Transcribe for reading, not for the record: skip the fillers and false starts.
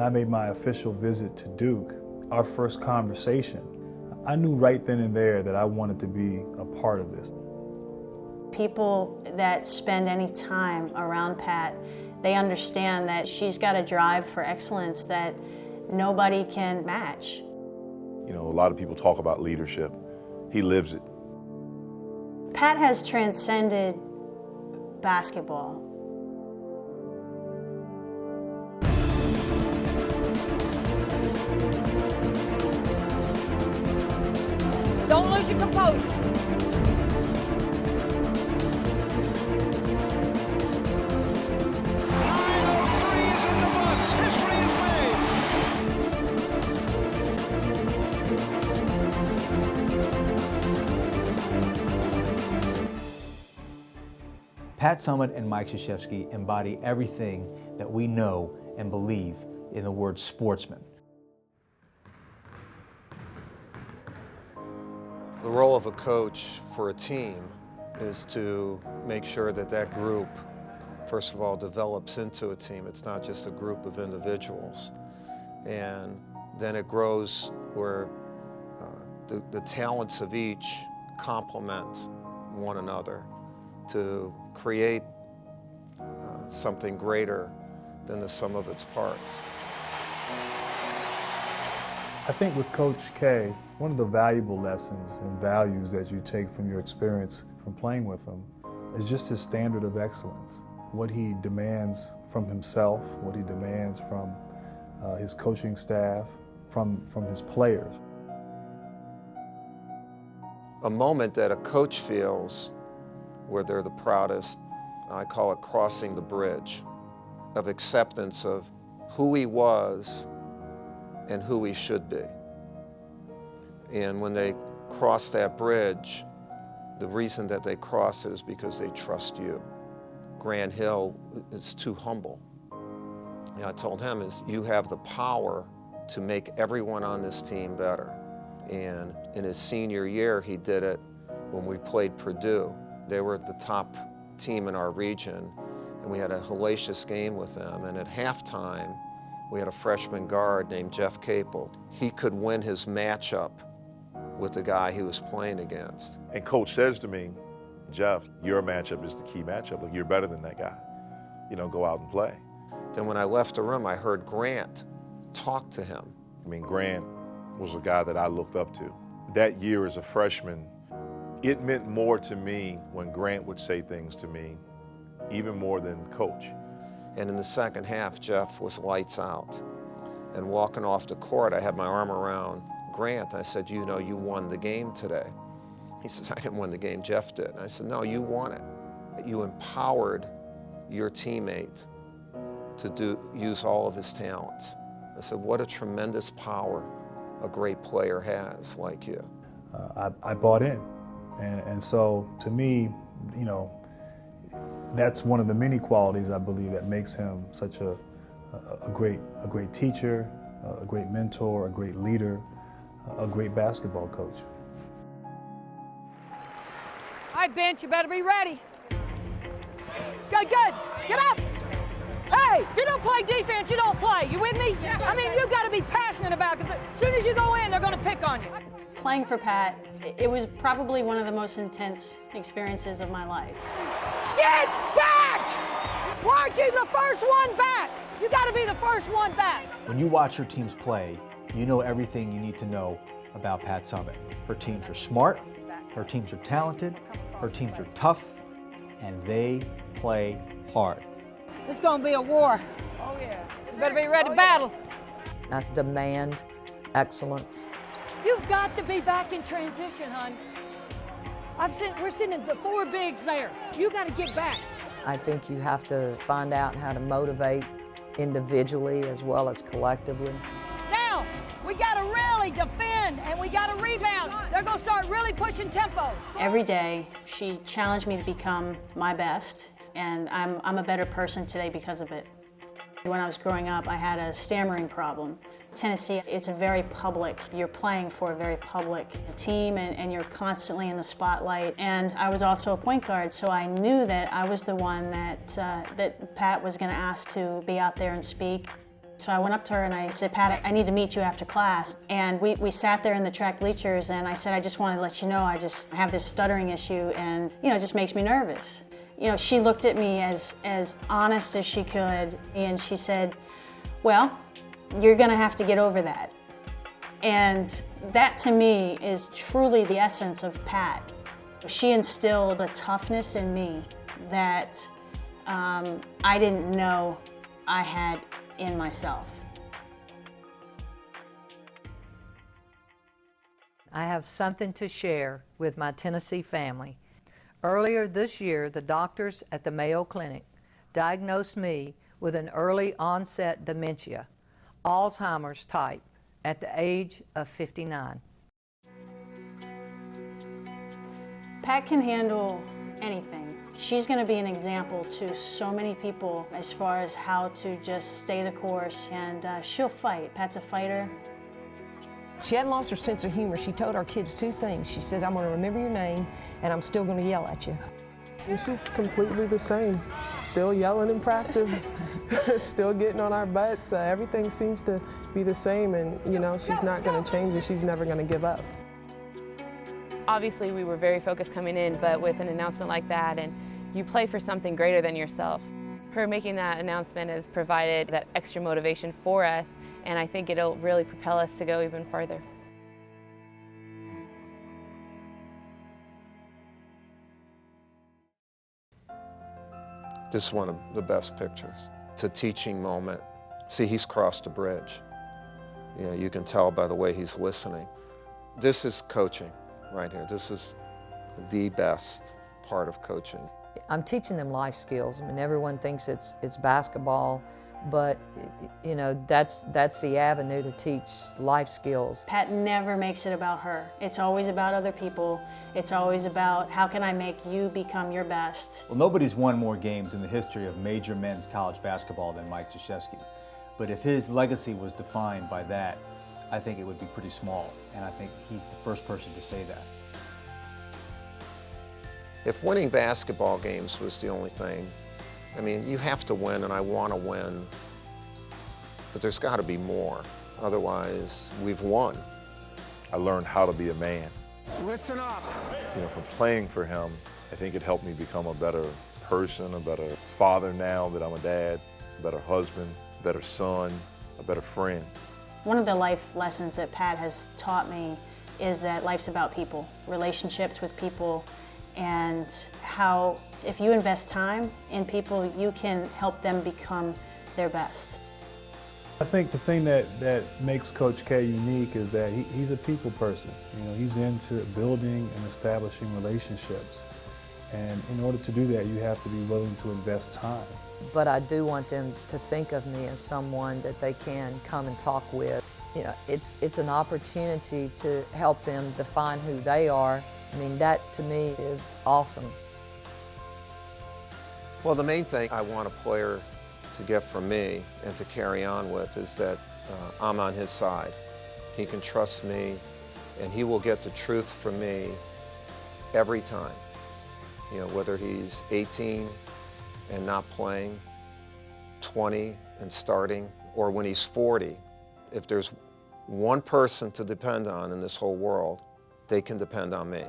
I made my official visit to Duke, our first conversation, I knew right then and there that I wanted to be a part of this. People that spend any time around Pat, they understand that she's got a drive for excellence that nobody can match. You know, a lot of people talk about leadership. He lives it. Pat has transcended basketball. Don't lose your composure. Pat Summitt and Mike Krzyzewski embody everything that we know and believe in the word sportsman. The role of a coach for a team is to make sure that that group, first of all, develops into a team. It's not just a group of individuals. And then it grows where the talents of each complement one another to create something greater than the sum of its parts. I think with Coach K, one of the valuable lessons and values that you take from your experience from playing with him is just his standard of excellence. What he demands from himself, what he demands from his coaching staff, from his players. A moment that a coach feels where they're the proudest, I call it crossing the bridge, of acceptance of who he was and who he should be. And when they cross that bridge, the reason that they cross it is because they trust you. Grant Hill is too humble. And I told him, you have the power to make everyone on this team better. And in his senior year, he did it when we played Purdue. They were the top team in our region, and we had a hellacious game with them. And at halftime, we had a freshman guard named Jeff Capel. He could win his matchup with the guy he was playing against. And Coach says to me, Jeff, your matchup is the key matchup. Like, you're better than that guy. You know, go out and play. Then when I left the room, I heard Grant talk to him. I mean, Grant was a guy that I looked up to. That year as a freshman, it meant more to me when Grant would say things to me, even more than Coach. And in the second half, Jeff was lights out. And walking off the court, I had my arm around Grant. I said, you know, you won the game today. He says, I didn't win the game, Jeff did. And I said, no, you won it. You empowered your teammate to use all of his talents. I said, what a tremendous power a great player has like you. I bought in. And so, to me, you know, that's one of the many qualities I believe that makes him such a great teacher, a great mentor, a great leader, a great basketball coach. All right, bench, you better be ready. Good, good. Get up. Hey, if you don't play defense, you don't play. You with me? Yes, I mean, you've got to be passionate about it, because as soon as you go in, they're going to pick on you. Playing for Pat, it was probably one of the most intense experiences of my life. Get back! Why aren't you the first one back? You got to be the first one back. When you watch her teams play, you know everything you need to know about Pat Summitt. Her teams are smart, her teams are talented, her teams are tough, and they play hard. It's going to be a war. Oh, yeah. You better be ready to battle. I demand excellence. You've got to be back in transition, hon. We're sending the four bigs there. You got to get back. I think you have to find out how to motivate individually as well as collectively. Now, we got to really defend and we got to rebound. They're going to start really pushing tempo. Every day, she challenged me to become my best, and I'm a better person today because of it. When I was growing up, I had a stammering problem. Tennessee, it's a very public, you're playing for a very public team and you're constantly in the spotlight. And I was also a point guard, so I knew that I was the one that Pat was going to ask to be out there and speak. So I went up to her and I said, Pat, I need to meet you after class. And we sat there in the track bleachers and I said, I just want to let you know I just have this stuttering issue and, it just makes me nervous. She looked at me as honest as she could and she said, well, you're going to have to get over that. And that to me is truly the essence of Pat. She instilled a toughness in me that I didn't know I had in myself. I have something to share with my Tennessee family. Earlier this year, the doctors at the Mayo Clinic diagnosed me with an early onset dementia, Alzheimer's type, at the age of 59. Pat can handle anything. She's going to be an example to so many people as far as how to just stay the course, and she'll fight. Pat's a fighter. She hadn't lost her sense of humor. She told our kids two things. She says, I'm going to remember your name, and I'm still going to yell at you. And she's completely the same. Still yelling in practice, still getting on our butts. Everything seems to be the same, and she's not going to change, and she's never going to give up. Obviously, we were very focused coming in, but with an announcement like that, and you play for something greater than yourself. Her making that announcement has provided that extra motivation for us, and I think it'll really propel us to go even further. This is one of the best pictures. It's a teaching moment. See, he's crossed a bridge. You can tell by the way he's listening. This is coaching right here. This is the best part of coaching. I'm teaching them life skills. I mean, everyone thinks it's basketball, but that's the avenue to teach life skills. Pat never makes it about her. It's always about other people. It's always about how can I make you become your best. Well, nobody's won more games in the history of major men's college basketball than Mike Krzyzewski. But if his legacy was defined by that, I think it would be pretty small, and I think he's the first person to say that. If winning basketball games was the only thing, I mean, you have to win, and I want to win, but there's got to be more. Otherwise, we've won. I learned how to be a man. Listen up. From playing for him, I think it helped me become a better person, a better father now that I'm a dad, a better husband, a better son, a better friend. One of the life lessons that Pat has taught me is that life's about people, relationships with people, and how if you invest time in people, you can help them become their best. I think the thing that makes Coach K unique is that he's a people person. He's into building and establishing relationships. And in order to do that, you have to be willing to invest time. But I do want them to think of me as someone that they can come and talk with. It's an opportunity to help them define who they are. I mean, that to me is awesome. Well, the main thing I want a player to get from me and to carry on with is that I'm on his side. He can trust me, and he will get the truth from me every time. Whether he's 18 and not playing, 20 and starting, or when he's 40, if there's one person to depend on in this whole world, they can depend on me.